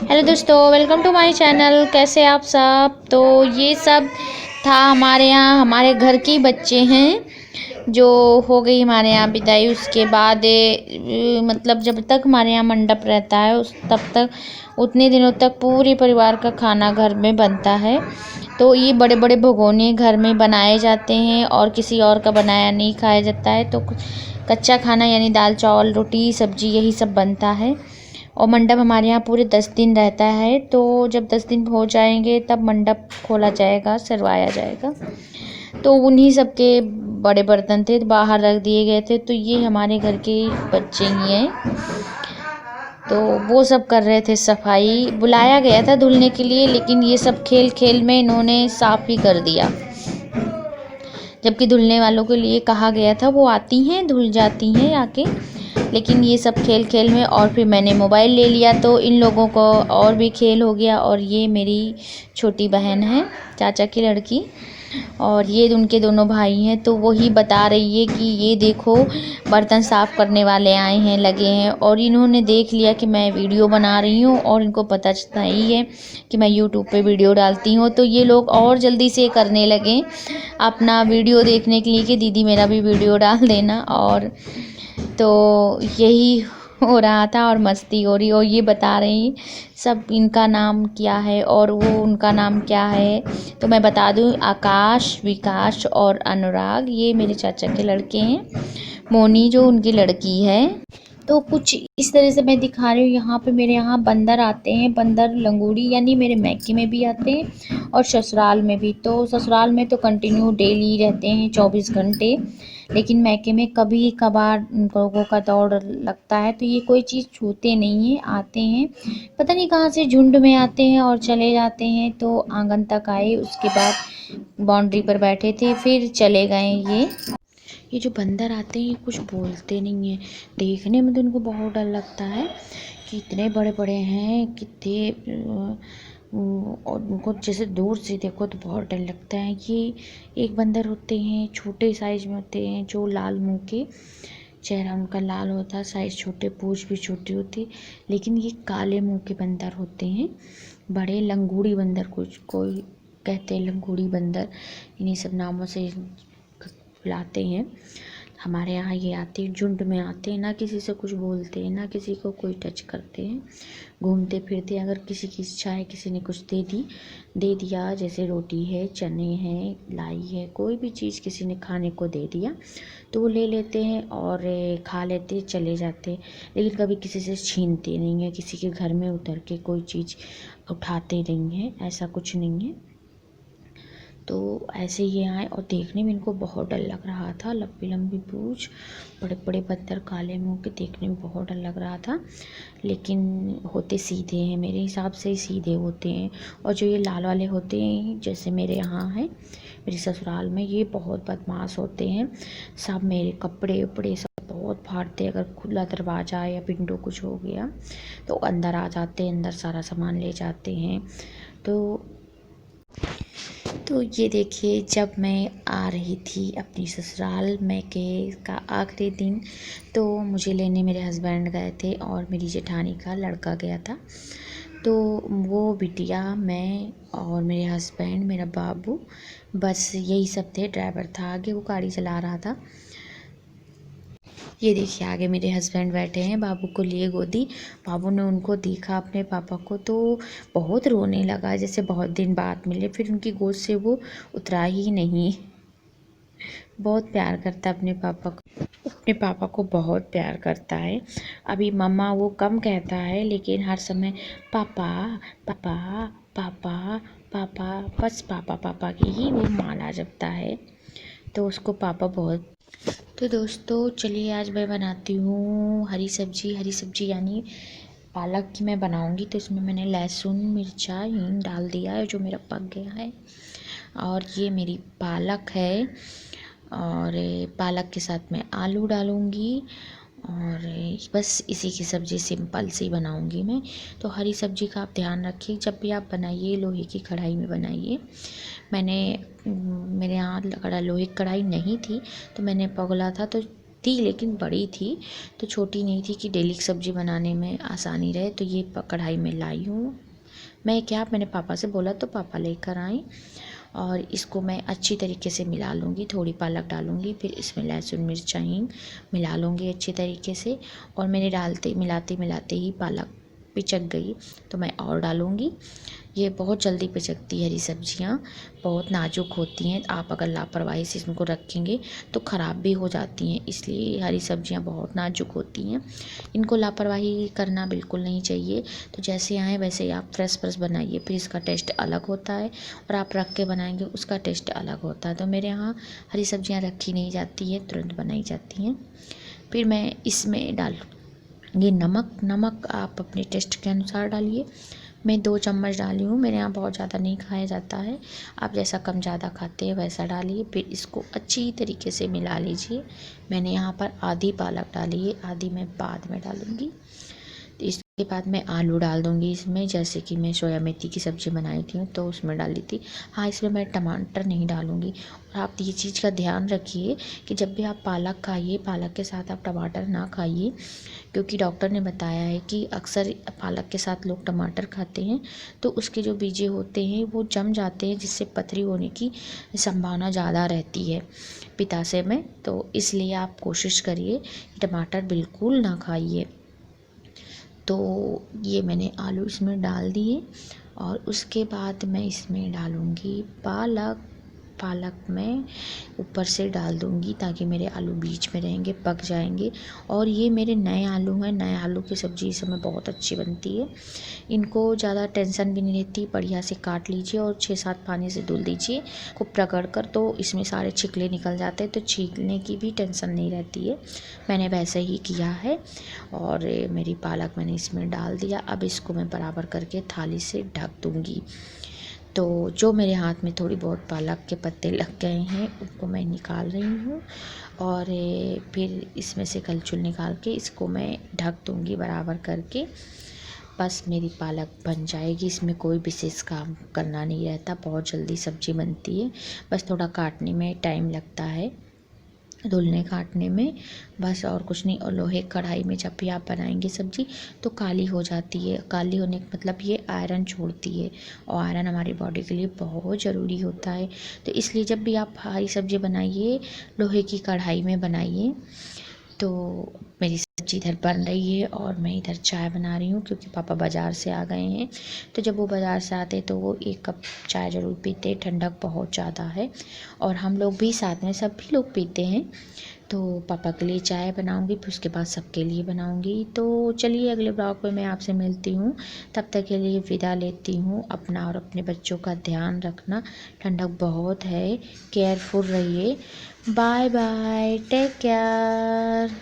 Hello दोस्तों, welcome to my channel. कैसे आप सब। तो ये सब था हमारे यहाँ, हमारे घर के बच्चे हैं जो हो गई हमारे यहाँ विदाई। उसके बाद मतलब जब तक हमारे यहाँ मंडप रहता है उस तब तक उतने दिनों तक पूरे परिवार का खाना घर में बनता है। तो ये बड़े बड़े भगोने घर में बनाए जाते हैं और किसी और का बनाया नहीं खाया जाता है। तो कच्चा खाना यानी दाल चावल रोटी सब्जी यही सब बनता है। और मंडप हमारे यहाँ पूरे 10 दिन रहता है। तो जब 10 दिन हो जाएंगे तब मंडप खोला जाएगा, सरवाया जाएगा। तो उन्हीं सब के बड़े बर्तन थे, बाहर रख दिए गए थे। तो ये हमारे घर के बच्चे ही हैं। तो वो सब कर रहे थे सफाई। बुलाया गया था धुलने के लिए, लेकिन ये सब खेल खेल में इन्होंने साफ ही कर दिया। जबकि धुलने वालों के लिए कहा गया था, वो आती हैं धुल जाती हैं आके, लेकिन ये सब खेल खेल में। और फिर मैंने मोबाइल ले लिया तो इन लोगों को और भी खेल हो गया। और ये मेरी छोटी बहन है, चाचा की लड़की, और ये उनके दोनों भाई हैं। तो वही बता रही है कि ये देखो बर्तन साफ़ करने वाले आए हैं, लगे हैं। और इन्होंने देख लिया कि मैं वीडियो बना रही हूँ और इनको पता चलता ही है कि मैं यूट्यूब पे वीडियो डालती हूँ। तो ये लोग और जल्दी से करने लगे अपना वीडियो देखने के लिए कि दीदी मेरा भी वीडियो डाल देना। और तो यही हो रहा था और मस्ती हो रही। और ये बता रही सब इनका नाम क्या है और वो उनका नाम क्या है। तो मैं बता दूं, आकाश, विकास और अनुराग ये मेरे चाचा के लड़के हैं। मोनी जो उनकी लड़की है। तो कुछ इस तरह से मैं दिखा रही हूँ। यहाँ पे मेरे यहाँ बंदर आते हैं, बंदर लंगूड़ी, यानी मेरे मैके में भी आते हैं और ससुराल में भी। तो ससुराल में तो कंटिन्यू डेली रहते हैं 24 घंटे, लेकिन मैके में कभी कभार उन लोगों का दौड़ लगता है। तो ये कोई चीज़ छूते नहीं हैं, आते हैं, पता नहीं कहाँ से झुंड में आते हैं और चले जाते हैं। तो आंगन तक आए, उसके बाद बाउंड्री पर बैठे थे, फिर चले गए। ये जो बंदर आते हैं ये कुछ बोलते नहीं हैं। देखने में तो इनको बहुत डर लगता है कि इतने बड़े बड़े हैं, कितने और उनको जैसे दूर से देखो तो बहुत डर लगता है। ये एक बंदर होते हैं, छोटे साइज में होते हैं, जो लाल मुंह के, चेहरा उनका लाल होता है, साइज़ छोटे, पूंछ भी छोटी होती। लेकिन ये काले मुंह के बंदर होते हैं, बड़े लंगूड़ी बंदर, कुछ कोई कहते हैं लंगूड़ी बंदर, इन्हीं सब नामों से बुलाते हैं। हमारे यहाँ ये आते हैं, झुंड में आते हैं, ना किसी से कुछ बोलते हैं, ना किसी को कोई टच करते हैं, घूमते फिरते। अगर किसी की इच्छा है, किसी ने कुछ दे दिया, जैसे रोटी है, चने हैं, लाई है, कोई भी चीज़ किसी ने खाने को दे दिया तो वो ले लेते हैं और खा लेते, चले जाते। लेकिन कभी किसी से छीनते नहीं है, किसी के घर में उतर के कोई चीज़ उठाते नहीं हैं, ऐसा कुछ नहीं है। तो ऐसे ही आए और देखने में इनको बहुत डर लग रहा था। लंबी लंबी पूंछ, बड़े बड़े पत्थर, काले मुंह के, देखने में बहुत डर लग रहा था। लेकिन होते सीधे हैं, मेरे हिसाब से सीधे होते हैं। और जो ये लाल वाले होते हैं, जैसे मेरे यहाँ है, मेरे ससुराल में, ये बहुत बदमाश होते हैं। सब मेरे कपड़े उपड़े सब बहुत फाड़ते हैं। अगर खुला दरवाज़ा या विंडो कुछ हो गया तो अंदर आ जाते हैं, अंदर सारा सामान ले जाते हैं। तो ये देखिए, जब मैं आ रही थी अपनी ससुराल मैके का आखिरी दिन, तो मुझे लेने मेरे हस्बैंड गए थे और मेरी जेठानी का लड़का गया था। तो वो बिटिया, मैं और मेरे हस्बैंड, मेरा बाबू, बस यही सब थे। ड्राइवर था आगे, वो गाड़ी चला रहा था। ये देखिए आगे मेरे हस्बैंड बैठे हैं, बाबू को लिए गोदी। बाबू ने उनको देखा, अपने पापा को, तो बहुत रोने लगा, जैसे बहुत दिन बाद मिले। फिर उनकी गोद से वो उतरा ही नहीं। बहुत प्यार करता है अपने पापा को, अपने पापा को बहुत प्यार करता है। अभी मम्मा वो कम कहता है, लेकिन हर समय पापा पापा पापा पापा, बस पापा पापा की ही वो माला जपता है। तो उसको पापा बहुत। तो दोस्तों चलिए, आज मैं बनाती हूँ हरी सब्जी यानी पालक की मैं बनाऊँगी। तो इसमें मैंने लहसुन, मिर्चा, हींग डाल दिया है, जो मेरा पक गया है। और ये मेरी पालक है, और पालक के साथ मैं आलू डालूँगी। और बस इसी की सब्ज़ी सिंपल सी बनाऊँगी मैं। तो हरी सब्ज़ी का आप ध्यान रखिए, जब भी आप बनाइए लोहे की कढ़ाई में बनाइए। मेरे यहाँ लोहे की कढ़ाई नहीं थी, तो मैंने पगला था तो थी लेकिन बड़ी थी, तो छोटी नहीं थी कि डेली की सब्ज़ी बनाने में आसानी रहे। तो ये कढ़ाई में लाई हूँ मैं। क्या मैंने पापा से बोला तो पापा लेकर आए और इसको मैं अच्छी तरीके से मिला लूँगी। थोड़ी पालक डालूँगी, फिर इसमें लहसुन मिर्चा हींग मिला लूँगी अच्छी तरीके से। और मैंने मिलाते मिलाते ही पालक पिचक गई तो मैं और डालूँगी। ये बहुत जल्दी पिचकती है, हरी सब्जियाँ बहुत नाजुक होती हैं। आप अगर लापरवाही से इनको रखेंगे तो ख़राब भी हो जाती हैं, इसलिए हरी सब्जियाँ बहुत नाजुक होती हैं। इनको लापरवाही करना बिल्कुल नहीं चाहिए। तो जैसे आए वैसे ही आप फ्रेश बनाइए, फिर इसका टेस्ट अलग होता है और आप रख के बनाएंगे उसका टेस्ट अलग होता है। तो मेरे यहाँ हरी सब्जियाँ रखी नहीं जाती है, तुरंत बनाई जाती हैं। फिर मैं इसमें डालूँगी नमक आप अपने टेस्ट के अनुसार डालिए। मैं 2 चम्मच डाली हूँ, मेरे यहाँ बहुत ज़्यादा नहीं खाया जाता है। आप जैसा कम ज़्यादा खाते हैं वैसा डालिए। फिर इसको अच्छी तरीके से मिला लीजिए। मैंने यहाँ पर आधी पालक डाली है, आधी मैं बाद में डालूँगी। तो इसके बाद मैं आलू डाल दूँगी इसमें, जैसे कि मैं सोया मेथी की सब्ज़ी बनाई थी तो उसमें डाली थी। हाँ, इसमें मैं टमाटर नहीं डालूँगी। और आप ये चीज़ का ध्यान रखिए कि जब भी आप पालक खाइए, पालक के साथ आप टमाटर ना खाइए, क्योंकि डॉक्टर ने बताया है कि अक्सर पालक के साथ लोग टमाटर खाते हैं तो उसके जो बीजे होते हैं वो जम जाते हैं, जिससे पथरी होने की संभावना ज़्यादा रहती है पित्ताशय में। तो इसलिए आप कोशिश करिए कि टमाटर बिल्कुल ना खाइए। तो ये मैंने आलू इसमें डाल दिए और उसके बाद मैं इसमें डालूँगी पालक मैं ऊपर से डाल दूँगी ताकि मेरे आलू बीच में रहेंगे, पक जाएंगे। और ये मेरे नए आलू हैं, नए आलू की सब्ज़ी इस समय बहुत अच्छी बनती है। इनको ज़्यादा टेंशन भी नहीं रहती, बढ़िया से काट लीजिए और 6-7 पानी से धुल दीजिए खूब रगड़ कर, तो इसमें सारे छिकले निकल जाते हैं, तो छीलने की भी टेंशन नहीं रहती है। मैंने वैसे ही किया है और मेरी पालक मैंने इसमें डाल दिया। अब इसको मैं बराबर करके थाली से ढक दूँगी। तो जो मेरे हाथ में थोड़ी बहुत पालक के पत्ते लग गए हैं उनको मैं निकाल रही हूँ और फिर इसमें से कलछुल निकाल के इसको मैं ढक दूँगी बराबर करके। बस मेरी पालक बन जाएगी, इसमें कोई विशेष काम करना नहीं रहता, बहुत जल्दी सब्ज़ी बनती है। बस थोड़ा काटने में टाइम लगता है, धुलने काटने में, बस और कुछ नहीं। और लोहे कढ़ाई में जब भी आप बनाएंगे सब्ज़ी तो काली हो जाती है। काली होने का मतलब ये आयरन छोड़ती है और आयरन हमारी बॉडी के लिए बहुत ज़रूरी होता है। तो इसलिए जब भी आप हरी सब्ज़ी बनाइए लोहे की कढ़ाई में बनाइए। तो मेरी सब्ज़ी इधर बन रही है और मैं इधर चाय बना रही हूँ, क्योंकि पापा बाज़ार से आ गए हैं। तो जब वो बाज़ार से आते तो वो 1 कप चाय ज़रूर पीते, ठंडक बहुत ज़्यादा है और हम लोग भी साथ में सभी लोग पीते हैं। तो पापा के लिए चाय बनाऊंगी, फिर उसके बाद सबके लिए बनाऊंगी। तो चलिए अगले ब्लॉग में मैं आपसे मिलती हूँ, तब तक के लिए विदा लेती हूँ। अपना और अपने बच्चों का ध्यान रखना, ठंडक बहुत है, केयरफुल रहिए। Bye bye, take care.